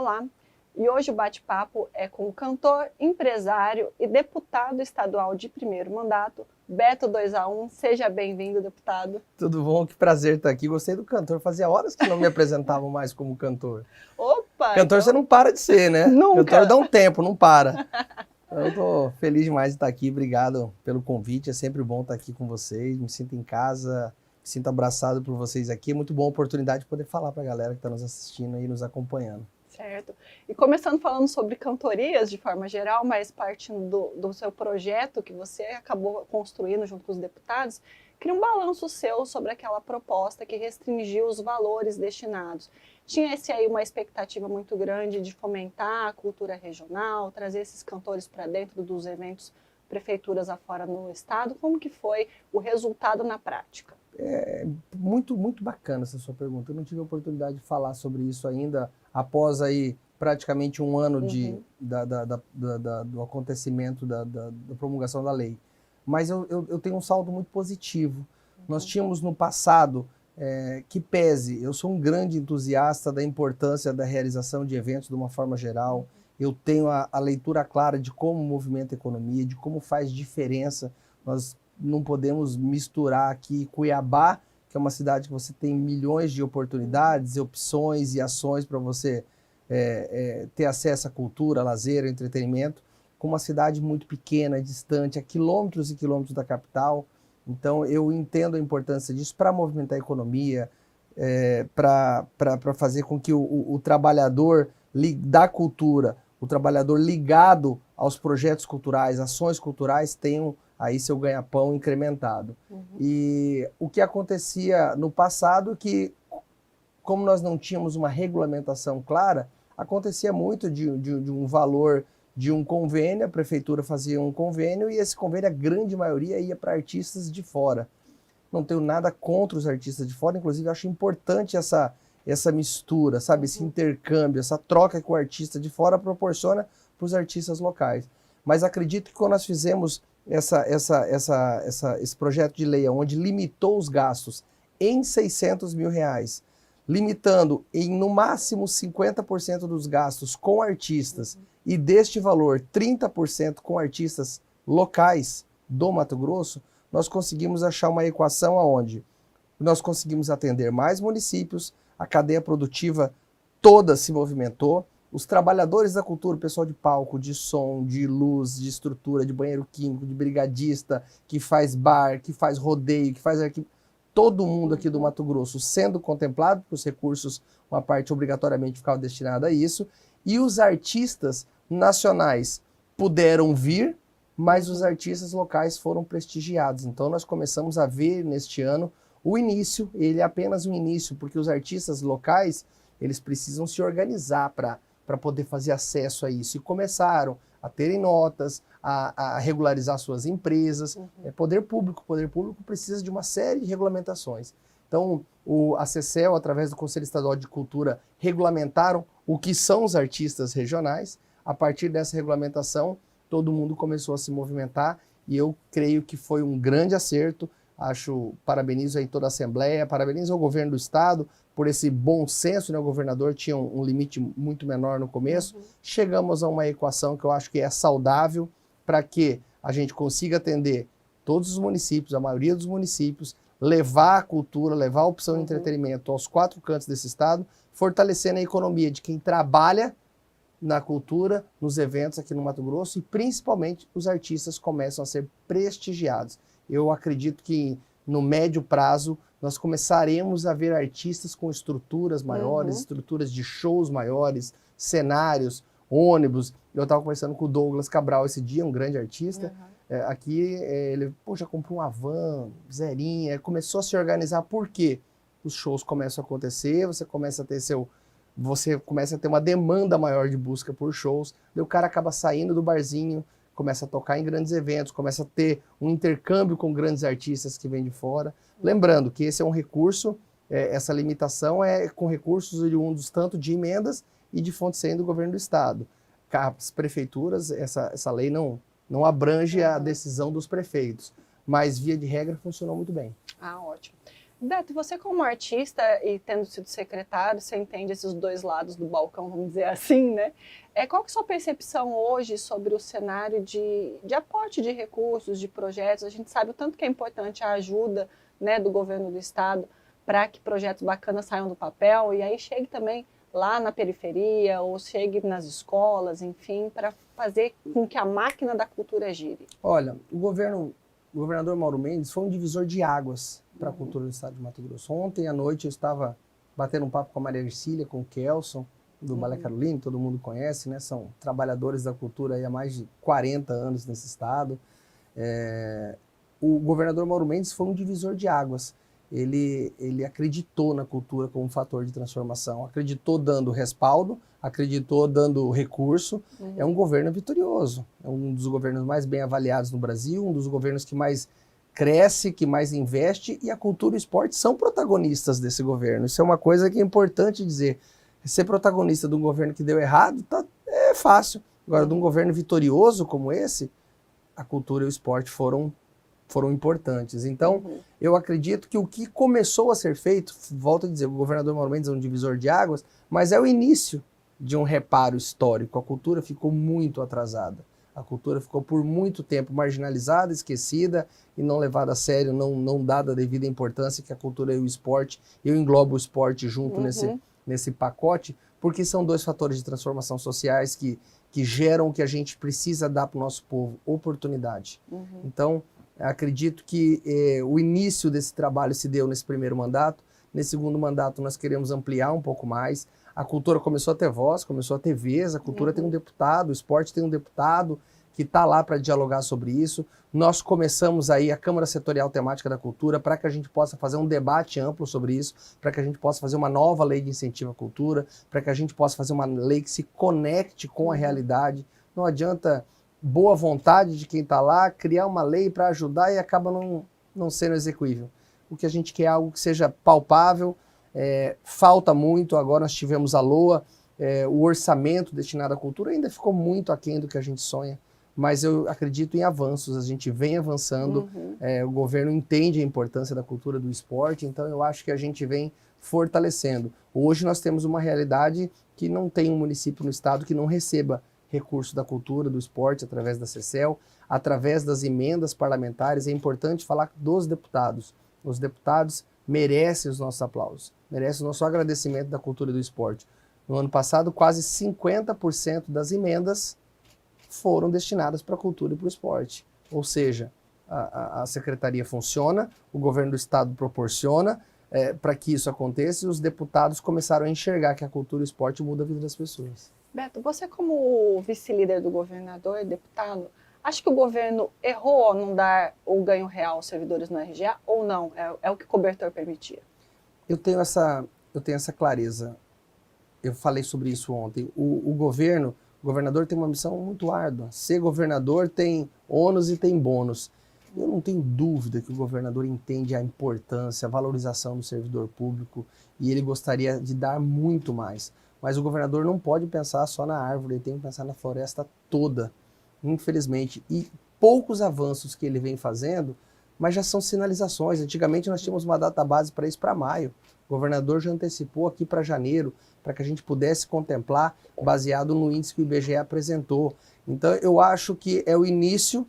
Olá, e hoje o bate-papo é com o cantor, empresário e deputado estadual de primeiro mandato, Beto 2A1. Seja bem-vindo, deputado. Tudo bom? Que prazer estar aqui. Gostei do cantor. Fazia horas que não me apresentavam mais como cantor. Opa! Cantor então... você não para de ser, né? Nunca! Cantor dá um tempo, não para. Eu estou feliz demais de estar aqui. Obrigado pelo convite. É sempre bom estar aqui com vocês. Me sinto em casa, me sinto abraçado por vocês aqui. É muito boa a oportunidade de poder falar para a galera que está nos assistindo e nos acompanhando. Certo. E começando falando sobre cantorias de forma geral, mas partindo do seu projeto que você acabou construindo junto com os deputados, queria um balanço seu sobre aquela proposta que restringiu os valores destinados. Tinha-se aí uma expectativa muito grande de fomentar a cultura regional, trazer esses cantores para dentro dos eventos prefeituras afora no estado. Como que foi o resultado na prática? É muito bacana essa sua pergunta. Eu não tive a oportunidade de falar sobre isso ainda, após aí praticamente um ano do acontecimento da promulgação da lei. Mas eu tenho um saldo muito positivo. Nós tínhamos no passado, que pese, eu sou um grande entusiasta da importância da realização de eventos de uma forma geral. Eu tenho a leitura clara de como movimenta a economia, de como faz diferença. Nós não podemos misturar aqui Cuiabá, que é uma cidade que você tem milhões de oportunidades, opções e ações para você ter acesso à cultura, lazer, entretenimento, com uma cidade muito pequena, distante, a quilômetros e quilômetros da capital. Então eu entendo a importância disso para movimentar a economia, para fazer com que o trabalhador da cultura, o trabalhador ligado aos projetos culturais, ações culturais, tenham aí seu ganha-pão incrementado. E o que acontecia no passado, que como nós não tínhamos uma regulamentação clara, acontecia muito de um valor de um convênio, a prefeitura fazia um convênio e esse convênio, a grande maioria, ia para artistas de fora. Não tenho nada contra os artistas de fora, inclusive acho importante essa mistura, sabe? Esse intercâmbio, essa troca que o artista de fora proporciona para os artistas locais. Mas acredito que quando nós fizemos esse projeto de lei, onde limitou os gastos em R$600 mil, limitando em no máximo 50% dos gastos com artistas e deste valor 30% com artistas locais do Mato Grosso, nós conseguimos achar uma equação onde nós conseguimos atender mais municípios, a cadeia produtiva toda se movimentou, os trabalhadores da cultura, o pessoal de palco, de som, de luz, de estrutura, de banheiro químico, de brigadista, que faz bar, que faz rodeio, que faz arquivo, todo mundo aqui do Mato Grosso sendo contemplado, porque os recursos, uma parte obrigatoriamente ficava destinada a isso, e os artistas nacionais puderam vir, mas os artistas locais foram prestigiados. Então nós começamos a ver neste ano o início, ele é apenas um início, porque os artistas locais, eles precisam se organizar para poder fazer acesso a isso. E começaram a terem notas, a regularizar suas empresas. Poder público precisa de uma série de regulamentações. Então, a CECEL, através do Conselho Estadual de Cultura, regulamentaram o que são os artistas regionais. A partir dessa regulamentação, todo mundo começou a se movimentar e eu creio que foi um grande acerto. Parabenizo aí toda a Assembleia, parabenizo ao governo do estado por esse bom senso, né? O governador tinha um limite muito menor no começo. Chegamos a uma equação que eu acho que é saudável para que a gente consiga atender todos os municípios, a maioria dos municípios, levar a cultura, levar a opção de entretenimento aos 4 cantos desse estado, fortalecendo a economia de quem trabalha na cultura, nos eventos aqui no Mato Grosso e principalmente os artistas começam a ser prestigiados. Eu acredito que no médio prazo nós começaremos a ver artistas com estruturas maiores, estruturas de shows maiores, cenários, ônibus. Eu estava conversando com o Douglas Cabral esse dia, um grande artista. Aqui ele, poxa, comprou uma van, zerinha, começou a se organizar. Por quê? Os shows começam a acontecer, você começa a ter uma demanda maior de busca por shows, daí o cara acaba saindo do barzinho, começa a tocar em grandes eventos, começa a ter um intercâmbio com grandes artistas que vêm de fora. Lembrando que esse é um recurso, essa limitação é com recursos oriundos tanto de emendas e de fonte 100 do governo do estado. As prefeituras, essa lei não abrange a decisão dos prefeitos, mas via de regra funcionou muito bem. Ah, ótimo. Beto, você como artista e tendo sido secretário, você entende esses dois lados do balcão, vamos dizer assim, né? Qual que é a sua percepção hoje sobre o cenário de aporte de recursos, de projetos? A gente sabe o tanto que é importante a ajuda, né, do governo do estado para que projetos bacanas saiam do papel e aí chegue também lá na periferia ou chegue nas escolas, enfim, para fazer com que a máquina da cultura gire. Olha, o governador Mauro Mendes foi um divisor de águas para a cultura do estado de Mato Grosso. Ontem à noite eu estava batendo um papo com a Maria Ercília, com o Kelson, do Balé Carolina, todo mundo conhece, né? São trabalhadores da cultura aí há mais de 40 anos nesse estado. O governador Mauro Mendes foi um divisor de águas. Ele acreditou na cultura como um fator de transformação, acreditou dando respaldo, acreditou dando recurso. É um governo vitorioso, é um dos governos mais bem avaliados no Brasil, um dos governos que mais cresce, que mais investe, e a cultura e o esporte são protagonistas desse governo. Isso é uma coisa que é importante dizer. Ser protagonista de um governo que deu errado é fácil. Agora, de um governo vitorioso como esse, a cultura e o esporte foram importantes. Então, eu acredito que o que começou a ser feito, volto a dizer, o governador Mauro Mendes é um divisor de águas, mas é o início de um reparo histórico. A cultura ficou muito atrasada. A cultura ficou por muito tempo marginalizada, esquecida e não levada a sério, não dada a devida importância que a cultura e o esporte, eu englobo o esporte junto nesse pacote, porque são dois fatores de transformação sociais que geram o que a gente precisa dar para o nosso povo, oportunidade. Então, acredito que o início desse trabalho se deu nesse primeiro mandato. Nesse segundo mandato nós queremos ampliar um pouco mais. A cultura começou a ter voz, começou a ter vez, a cultura tem um deputado, o esporte tem um deputado que está lá para dialogar sobre isso. Nós começamos aí a Câmara Setorial Temática da Cultura para que a gente possa fazer um debate amplo sobre isso, para que a gente possa fazer uma nova lei de incentivo à cultura, para que a gente possa fazer uma lei que se conecte com a realidade. Não adianta boa vontade de quem está lá criar uma lei para ajudar e acaba não sendo execuível. O que a gente quer é algo que seja palpável. Falta muito, agora nós tivemos a LOA, o orçamento destinado à cultura ainda ficou muito aquém do que a gente sonha, mas eu acredito em avanços, a gente vem avançando, o governo entende a importância da cultura, do esporte, então eu acho que a gente vem fortalecendo. Hoje nós temos uma realidade que não tem um município no estado que não receba recurso da cultura, do esporte, através da CECEL, através das emendas parlamentares. É importante falar dos deputados. Os deputados merecem os nossos aplausos, merecem o nosso agradecimento da cultura e do esporte. No ano passado, quase 50% das emendas foram destinadas para a cultura e para o esporte. Ou seja, a secretaria funciona, o governo do estado proporciona para que isso aconteça e os deputados começaram a enxergar que a cultura e o esporte muda a vida das pessoas. Beto, você como vice-líder do governador e deputado, acha que o governo errou ao não dar o ganho real aos servidores no RGA ou não? É o que o cobertor permitia? Eu tenho essa clareza. Eu falei sobre isso ontem. O governador tem uma missão muito árdua. Ser governador tem ônus e tem bônus. Eu não tenho dúvida que o governador entende a importância, a valorização do servidor público e ele gostaria de dar muito mais. Mas o governador não pode pensar só na árvore, ele tem que pensar na floresta toda, infelizmente. E poucos avanços que ele vem fazendo, mas já são sinalizações. Antigamente nós tínhamos uma database para isso para maio. O governador já antecipou aqui para janeiro, para que a gente pudesse contemplar, baseado no índice que o IBGE apresentou. Então eu acho que é o início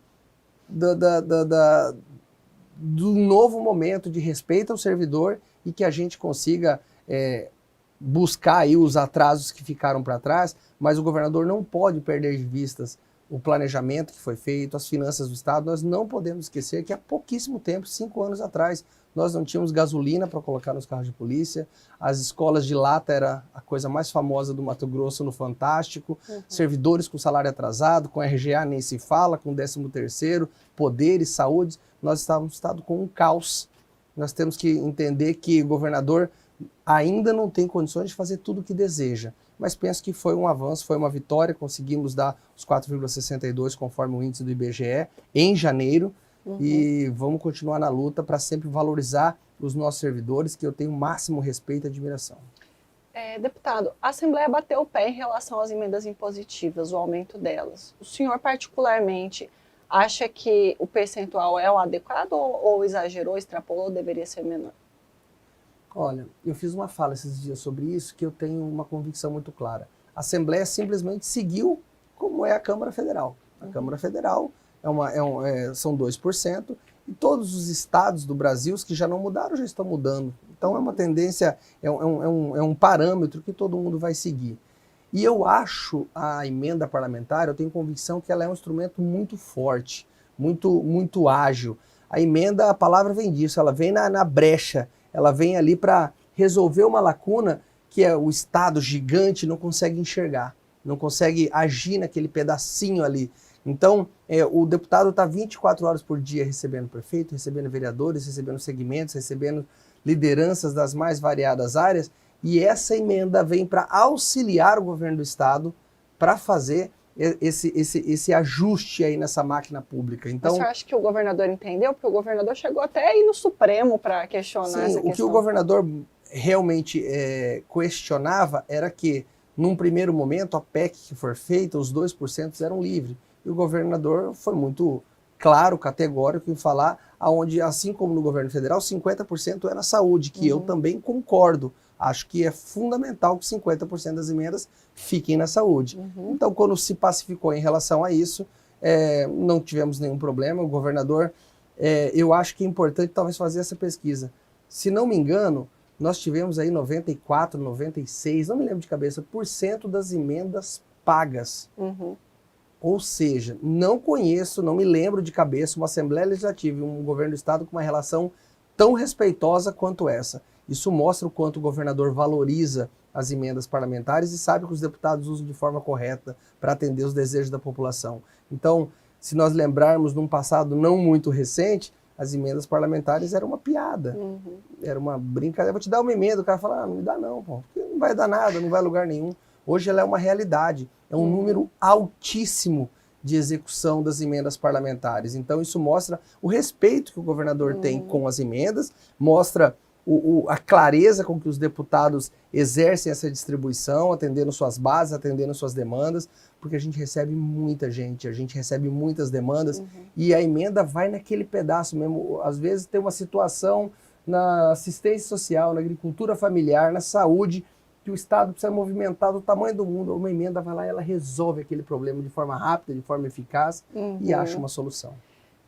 do novo momento de respeito ao servidor e que a gente consiga buscar aí os atrasos que ficaram para trás, mas o governador não pode perder de vistas o planejamento que foi feito, as finanças do estado. Nós não podemos esquecer que há pouquíssimo tempo, 5 anos atrás, nós não tínhamos gasolina para colocar nos carros de polícia, as escolas de lata era a coisa mais famosa do Mato Grosso no Fantástico, servidores com salário atrasado, com RGA nem se fala, com 13º, poderes, saúde, nós estávamos no estado com um caos. Nós temos que entender que o governador ainda não tem condições de fazer tudo o que deseja, mas penso que foi um avanço, foi uma vitória, conseguimos dar os 4,62 conforme o índice do IBGE em janeiro, e vamos continuar na luta para sempre valorizar os nossos servidores, que eu tenho o máximo respeito e admiração. Deputado, a Assembleia bateu o pé em relação às emendas impositivas, o aumento delas. O senhor particularmente acha que o percentual é o adequado ou exagerou, extrapolou, deveria ser menor? Olha, eu fiz uma fala esses dias sobre isso que eu tenho uma convicção muito clara. A Assembleia simplesmente seguiu como é a Câmara Federal. A Câmara Federal são 2%, e todos os estados do Brasil, os que já não mudaram, já estão mudando. Então é uma tendência, é um parâmetro que todo mundo vai seguir. E eu acho a emenda parlamentar, eu tenho convicção que ela é um instrumento muito forte, muito ágil. A emenda, a palavra vem disso, ela vem na brecha, ela vem ali para resolver uma lacuna que o Estado gigante não consegue enxergar, não consegue agir naquele pedacinho ali. Então, o deputado está 24 horas por dia recebendo prefeito, recebendo vereadores, recebendo segmentos, recebendo lideranças das mais variadas áreas, e essa emenda vem para auxiliar o governo do Estado para fazer esse ajuste aí nessa máquina pública. Então, você acha que o governador entendeu? Porque o governador chegou até aí no Supremo para questionar essa questão. O que o governador realmente questionava era que, num primeiro momento, a PEC que for feita, os 2% eram livres. E o governador foi muito claro, categórico em falar, aonde, assim como no governo federal, 50% é na saúde, que eu também concordo. Acho que é fundamental que 50% das emendas fiquem na saúde. Então, quando se pacificou em relação a isso, não tivemos nenhum problema. O governador, eu acho que é importante talvez fazer essa pesquisa. Se não me engano, nós tivemos aí 94, 96, não me lembro de cabeça, por cento das emendas pagas. Ou seja, não conheço, não me lembro de cabeça uma Assembleia Legislativa e um governo do Estado com uma relação tão respeitosa quanto essa. Isso mostra o quanto o governador valoriza as emendas parlamentares e sabe que os deputados usam de forma correta para atender os desejos da população. Então, se nós lembrarmos de um passado não muito recente, as emendas parlamentares eram uma piada, era uma brincadeira. Vou te dar uma emenda, o cara fala, não me dá não, pô, porque não vai dar nada, não vai a lugar nenhum. Hoje ela é uma realidade, é um número altíssimo de execução das emendas parlamentares. Então isso mostra o respeito que o governador tem com as emendas, mostra a clareza com que os deputados exercem essa distribuição, atendendo suas bases, atendendo suas demandas, porque a gente recebe muita gente, a gente recebe muitas demandas, e a emenda vai naquele pedaço mesmo. Às vezes tem uma situação na assistência social, na agricultura familiar, na saúde, que o Estado precisa movimentar do tamanho do mundo. Uma emenda vai lá e ela resolve aquele problema de forma rápida, de forma eficaz, e acha uma solução.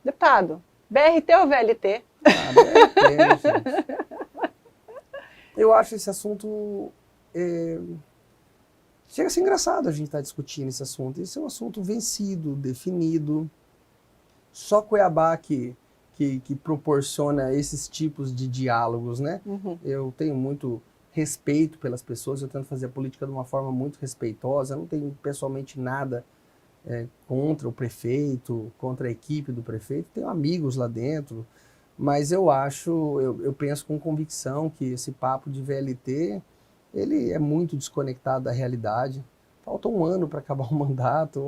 Deputado, BRT ou VLT? BRT, né, gente? Eu acho esse assunto... Chega a ser engraçado a gente estar discutindo esse assunto. Esse é um assunto vencido, definido. Só Cuiabá que proporciona esses tipos de diálogos, né? Eu tenho muito respeito pelas pessoas, eu tento fazer a política de uma forma muito respeitosa, eu não tenho pessoalmente nada contra o prefeito, contra a equipe do prefeito, tenho amigos lá dentro, mas eu penso com convicção que esse papo de VLT, ele é muito desconectado da realidade. Falta um ano para acabar o mandato,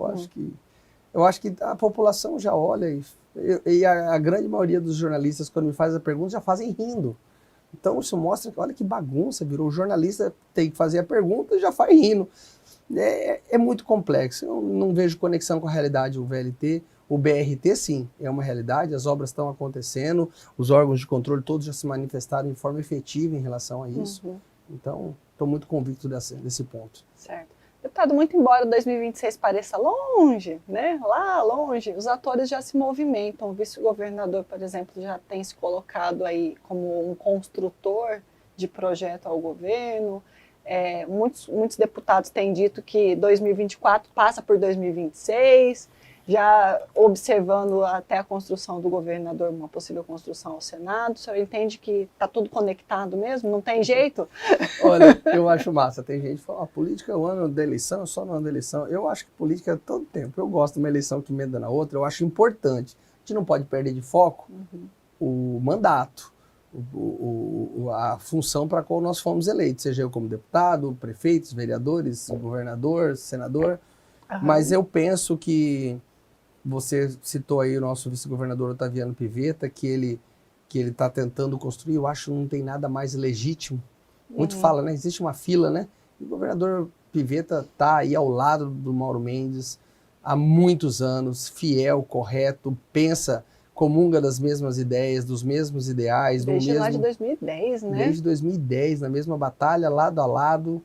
eu acho que a população já olha e a grande maioria dos jornalistas, quando me faz a pergunta, já fazem rindo. Então isso mostra que olha que bagunça, virou. O jornalista tem que fazer a pergunta e já faz rindo. É muito complexo, eu não vejo conexão com a realidade o VLT. O BRT sim, é uma realidade, as obras estão acontecendo, os órgãos de controle todos já se manifestaram de forma efetiva em relação a isso. Então, estou muito convicto desse ponto. Certo. Deputado, muito embora 2026 pareça longe, né? Lá longe, os atores já se movimentam. O vice-governador, por exemplo, já tem se colocado aí como um construtor de projeto ao governo. Muitos deputados têm dito que 2024 passa por 2026, já observando até a construção do governador, uma possível construção ao Senado. O senhor entende que está tudo conectado mesmo? Não tem jeito? Olha, eu acho massa. Tem gente que fala, a política é o ano da eleição, só no ano da eleição. Eu acho que política é todo tempo. Eu gosto de uma eleição que emenda na outra, eu acho importante. A gente não pode perder de foco o mandato, a função para a qual nós fomos eleitos, seja eu como deputado, prefeitos, vereadores, governador, senador. Mas eu penso que você citou aí o nosso vice-governador Otaviano Pivetta, que ele está tentando construir, eu acho que não tem nada mais legítimo. Muito fala, né? Existe uma fila, né? E o governador Pivetta está aí ao lado do Mauro Mendes há muitos anos, fiel, correto, pensa comunga das mesmas ideias, dos mesmos ideais. Desde lá de 2010, né? Desde 2010, na mesma batalha, lado a lado,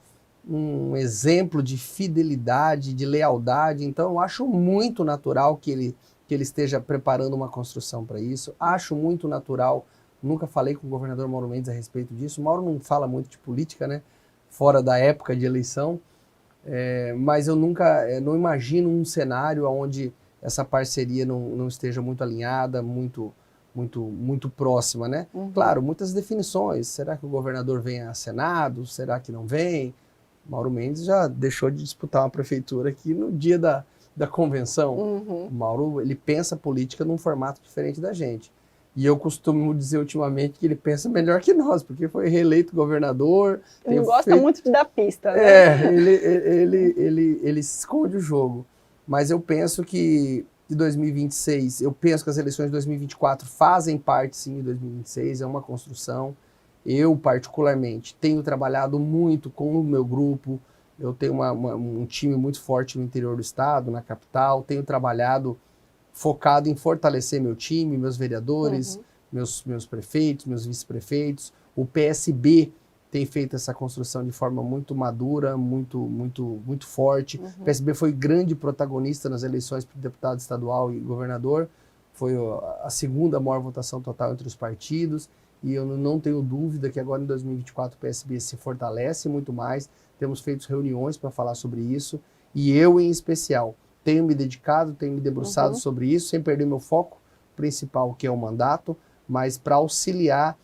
um exemplo de fidelidade, de lealdade. Então, eu acho muito natural que ele esteja preparando uma construção para isso. Acho muito natural, nunca falei com o governador Mauro Mendes a respeito disso. O Mauro não fala muito de política, né? Fora da época de eleição. Mas eu não imagino um cenário onde essa parceria não esteja muito alinhada, muito próxima, né? Claro, muitas definições. Será que o governador vem a Senado? Será que não vem? Mauro Mendes já deixou de disputar uma prefeitura aqui no dia da convenção. O Mauro, ele pensa política num formato diferente da gente. E eu costumo dizer ultimamente que ele pensa melhor que nós, porque foi reeleito governador. Ele não gosta muito de dar pista, né? Ele esconde o jogo. Mas eu penso que de 2026, eu penso que as eleições de 2024 fazem parte, sim, de 2026, é uma construção. Eu, particularmente, tenho trabalhado muito com o meu grupo, eu tenho um time muito forte no interior do estado, na capital, tenho trabalhado focado em fortalecer meu time, meus vereadores, meus prefeitos, meus vice-prefeitos. O PSB tem feito essa construção de forma muito madura, muito forte. O PSB foi grande protagonista nas eleições para deputado estadual e governador. Foi a segunda maior votação total entre os partidos. E eu não tenho dúvida que agora em 2024 o PSB se fortalece muito mais. Temos feito reuniões para falar sobre isso. E eu, em especial, tenho me dedicado, tenho me debruçado sobre isso, sem perder meu foco principal, que é o mandato, mas para auxiliar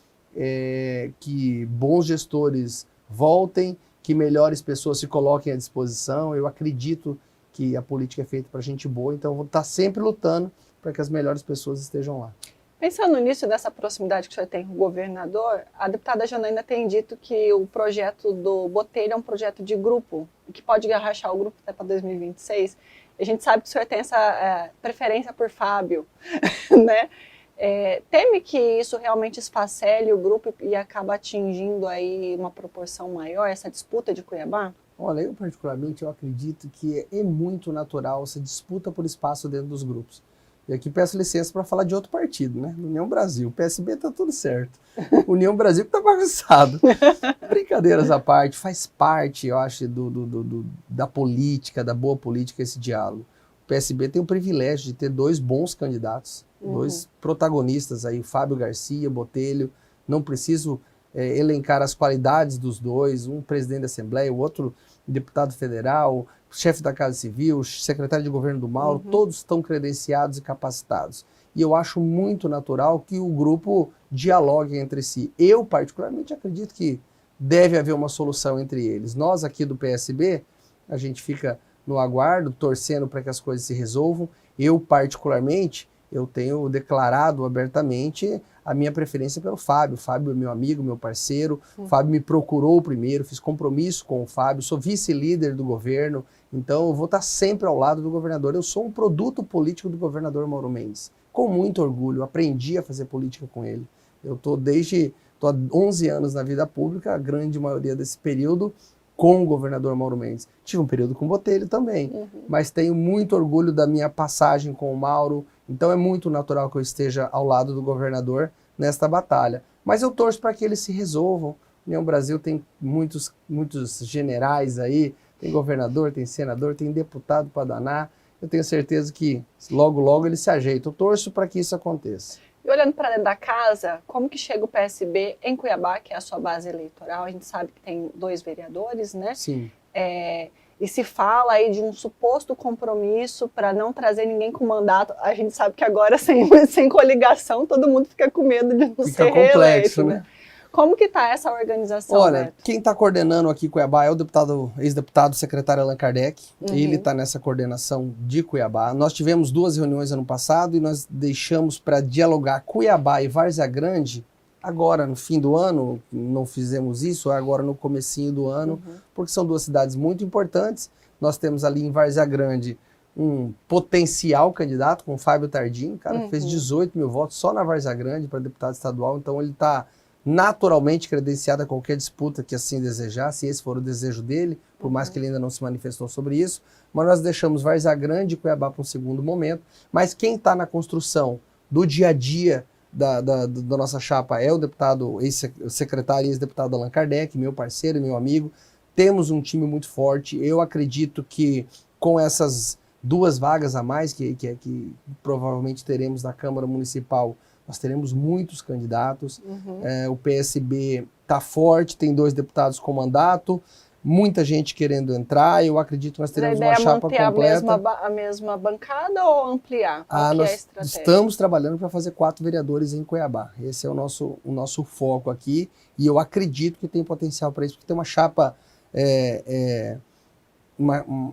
que bons gestores voltem, que melhores pessoas se coloquem à disposição. Eu acredito que a política é feita para gente boa, então eu vou estar sempre lutando para que as melhores pessoas estejam lá. Pensando nisso, dessa proximidade que o senhor tem com o governador, a deputada Janaína tem dito que o projeto do Botelho é um projeto de grupo, que pode rachar o grupo até para 2026. A gente sabe que o senhor tem essa preferência por Fábio, né? Teme que isso realmente esfacele o grupo e acaba atingindo aí uma proporção maior, essa disputa de Cuiabá? Olha, eu particularmente eu acredito que é muito natural essa disputa por espaço dentro dos grupos. E aqui peço licença para falar de outro partido, né? União Brasil. O PSB tá tudo certo. União Brasil que tá bagunçado. Brincadeiras à parte, faz parte, eu acho, da política, da boa política, esse diálogo. O PSB tem o privilégio de ter dois bons candidatos, dois protagonistas aí, Fábio Garcia, Botelho. Não preciso elencar as qualidades dos dois, um presidente da Assembleia, o outro deputado federal, chefe da Casa Civil, secretário de governo do Mauro, todos estão credenciados e capacitados. E eu acho muito natural que o grupo dialogue entre si. Eu, particularmente, acredito que deve haver uma solução entre eles. Nós aqui do PSB, a gente fica no aguardo, torcendo para que as coisas se resolvam. Eu, particularmente, eu tenho declarado abertamente a minha preferência pelo Fábio. O Fábio é meu amigo, meu parceiro. O Fábio me procurou primeiro, fiz compromisso com o Fábio, sou vice-líder do governo, então eu vou estar sempre ao lado do governador. Eu sou um produto político do governador Mauro Mendes, com muito orgulho, aprendi a fazer política com ele. Eu estou há 11 anos na vida pública, a grande maioria desse período com o governador Mauro Mendes. Tive um período com o Botelho também, mas tenho muito orgulho da minha passagem com o Mauro, então é muito natural que eu esteja ao lado do governador nesta batalha. Mas eu torço para que eles se resolvam. União Brasil tem muitos generais aí, tem governador, tem senador, tem deputado para danar. Eu tenho certeza que logo, logo eles se ajeitam. Eu torço para que isso aconteça. E olhando para dentro da casa, como que chega o PSB em Cuiabá, que é a sua base eleitoral? A gente sabe que tem 2 vereadores, né? Sim. E se fala aí de um suposto compromisso para não trazer ninguém com mandato. A gente sabe que agora, sem coligação, todo mundo fica com medo de não ser reeleito. Fica complexo, né? Como que está essa organização, Olha, Beto? Quem está coordenando aqui Cuiabá é o ex-deputado secretário Allan Kardec. Ele está nessa coordenação de Cuiabá. Nós tivemos 2 reuniões ano passado e nós deixamos para dialogar Cuiabá e Várzea Grande agora no fim do ano. Não fizemos isso, agora no comecinho do ano, porque são 2 cidades muito importantes. Nós temos ali em Várzea Grande um potencial candidato com o Fábio Tardim, cara que fez 18 mil votos só na Várzea Grande para deputado estadual, então ele está naturalmente credenciado a qualquer disputa que assim desejar, se esse for o desejo dele, por mais que ele ainda não se manifestou sobre isso. Mas nós deixamos Várzea Grande e Cuiabá para um segundo momento. Mas quem está na construção do dia a dia da nossa chapa é o deputado, ex-secretário e ex-deputado Allan Kardec, meu parceiro, meu amigo. Temos um time muito forte. Eu acredito que com essas 2 vagas a mais que provavelmente teremos na Câmara Municipal, nós teremos muitos candidatos. O PSB está forte, tem 2 deputados com mandato, muita gente querendo entrar. Eu acredito que nós teremos uma chapa completa. Manter a mesma bancada ou ampliar? Qual que é a estratégia? Estamos trabalhando para fazer 4 vereadores em Cuiabá. Esse é o nosso foco aqui, e eu acredito que tem potencial para isso, porque tem uma chapa,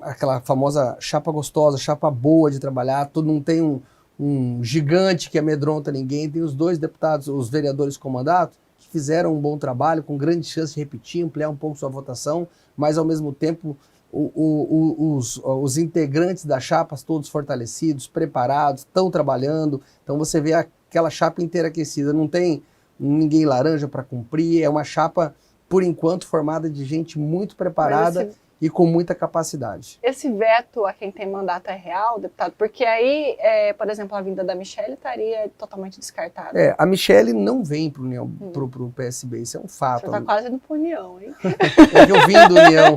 aquela famosa chapa gostosa, chapa boa de trabalhar. Não tem um gigante que amedronta ninguém. Tem os 2 deputados, os vereadores com mandato, que fizeram um bom trabalho, com grande chance de repetir, ampliar um pouco sua votação, mas ao mesmo tempo os integrantes da chapa todos fortalecidos, preparados, estão trabalhando. Então você vê aquela chapa inteira aquecida, não tem ninguém laranja para cumprir, é uma chapa, por enquanto, formada de gente muito preparada e com muita capacidade. Esse veto a quem tem mandato é real, deputado? Porque aí, por exemplo, a vinda da Michelle estaria totalmente descartada. A Michelle não vem para o PSB, isso é um fato. Você está quase indo para União, hein? É que eu vim do União.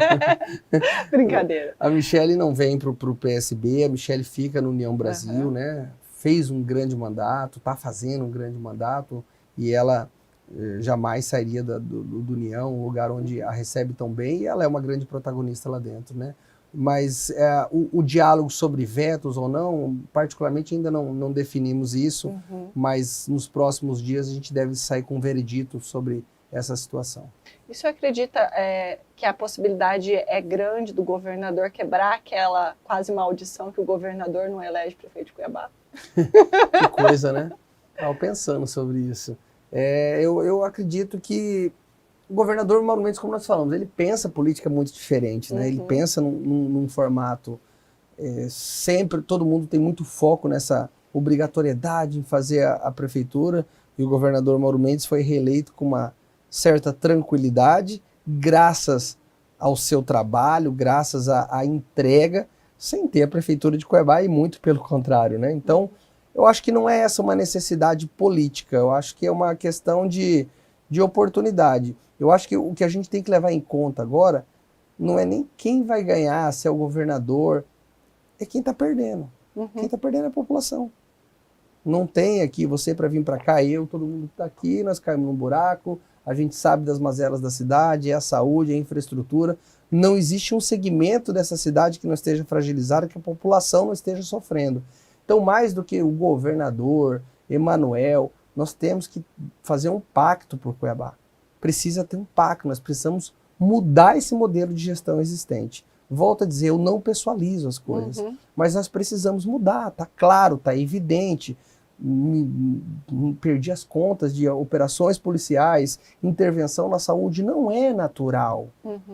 Brincadeira. A Michelle não vem para o PSB, a Michelle fica no União Brasil, né? Fez um grande mandato, está fazendo um grande mandato, e ela jamais sairia do União, um lugar onde a recebe tão bem, e ela é uma grande protagonista lá dentro, né? Mas o diálogo sobre vetos ou não, particularmente ainda não definimos isso, mas nos próximos dias a gente deve sair com um veredito sobre essa situação. E o senhor acredita que a possibilidade é grande do governador quebrar aquela quase maldição que o governador não elege prefeito de Cuiabá? Que coisa, né? Estava pensando sobre isso. Eu acredito que o governador Mauro Mendes, como nós falamos, ele pensa política muito diferente, né? Ele pensa num formato, sempre todo mundo tem muito foco nessa obrigatoriedade em fazer a prefeitura, e o governador Mauro Mendes foi reeleito com uma certa tranquilidade, graças ao seu trabalho, graças à entrega, sem ter a prefeitura de Cuiabá, e muito pelo contrário, né? Então, eu acho que não é essa uma necessidade política, eu acho que é uma questão de oportunidade. Eu acho que o que a gente tem que levar em conta agora não é nem quem vai ganhar, se é o governador, é quem está perdendo. Quem está perdendo é a população. Não tem aqui você para vir para cá, todo mundo está aqui, nós caímos num buraco, a gente sabe das mazelas da cidade, é a saúde, é a infraestrutura. Não existe um segmento dessa cidade que não esteja fragilizado, que a população não esteja sofrendo. Então, mais do que o governador, Emanuel, nós temos que fazer um pacto por Cuiabá. Precisa ter um pacto, nós precisamos mudar esse modelo de gestão existente. Volto a dizer, eu não pessoalizo as coisas, mas nós precisamos mudar, está claro, está evidente. Perdi as contas de operações policiais, intervenção na saúde, não é natural.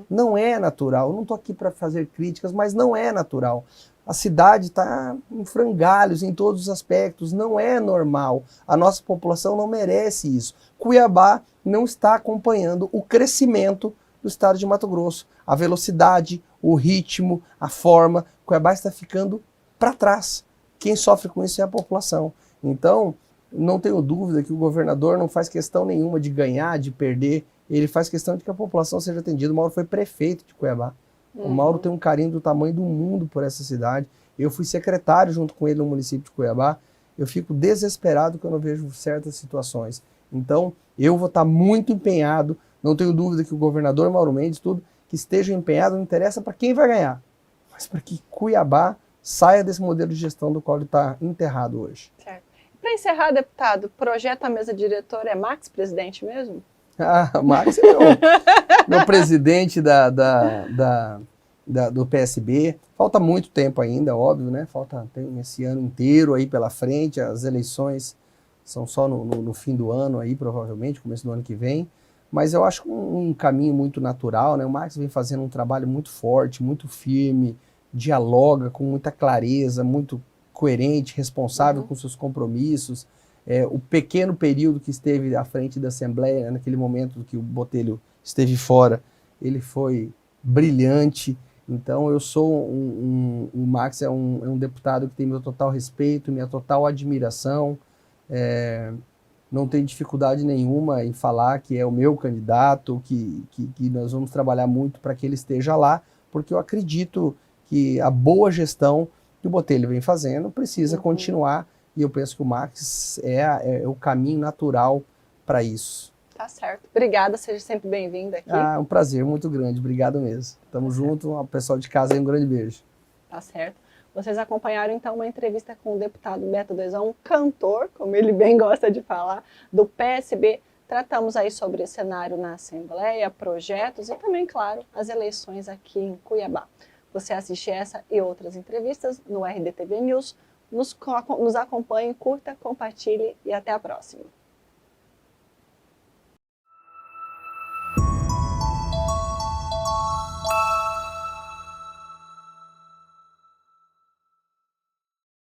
Não é natural. Eu não estou aqui para fazer críticas, mas não é natural. A cidade está em frangalhos em todos os aspectos, não é normal. A nossa população não merece isso. Cuiabá não está acompanhando o crescimento do estado de Mato Grosso. A velocidade, o ritmo, a forma, Cuiabá está ficando para trás. Quem sofre com isso é a população. Então, não tenho dúvida que o governador não faz questão nenhuma de ganhar, de perder. Ele faz questão de que a população seja atendida. O Mauro foi prefeito de Cuiabá. O Mauro tem um carinho do tamanho do mundo por essa cidade. Eu fui secretário junto com ele no município de Cuiabá. Eu fico desesperado quando eu vejo certas situações. Então, eu vou estar muito empenhado. Não tenho dúvida que o governador Mauro Mendes, tudo, que esteja empenhado, não interessa para quem vai ganhar, mas para que Cuiabá saia desse modelo de gestão do qual ele está enterrado hoje. Certo. Para encerrar, deputado, projeto a mesa diretora é Max presidente mesmo? Max é meu presidente do PSB. Falta muito tempo ainda, óbvio, né? Tem esse ano inteiro aí pela frente. As eleições são só no fim do ano aí, provavelmente, começo do ano que vem. Mas eu acho um caminho muito natural, né? O Max vem fazendo um trabalho muito forte, muito firme, dialoga com muita clareza, muito coerente, responsável com seus compromissos. O pequeno período que esteve à frente da Assembleia, naquele momento que o Botelho esteve fora, ele foi brilhante. Então o Max é um deputado que tem meu total respeito, minha total admiração. não tem dificuldade nenhuma em falar que é o meu candidato, que nós vamos trabalhar muito para que ele esteja lá, porque eu acredito que a boa gestão que o Botelho vem fazendo precisa continuar, e eu penso que o Max é o caminho natural para isso. Tá certo. Obrigada, seja sempre bem-vinda aqui. Um prazer muito grande, obrigado mesmo. Tamo junto, o pessoal de casa aí, um grande beijo. Tá certo. Vocês acompanharam então uma entrevista com o deputado Beto Dezão, um cantor, como ele bem gosta de falar, do PSB. Tratamos aí sobre cenário na Assembleia, projetos e também, claro, as eleições aqui em Cuiabá. Você assiste essa e outras entrevistas no RDTV News. Nos acompanhe, curta, compartilhe e até a próxima.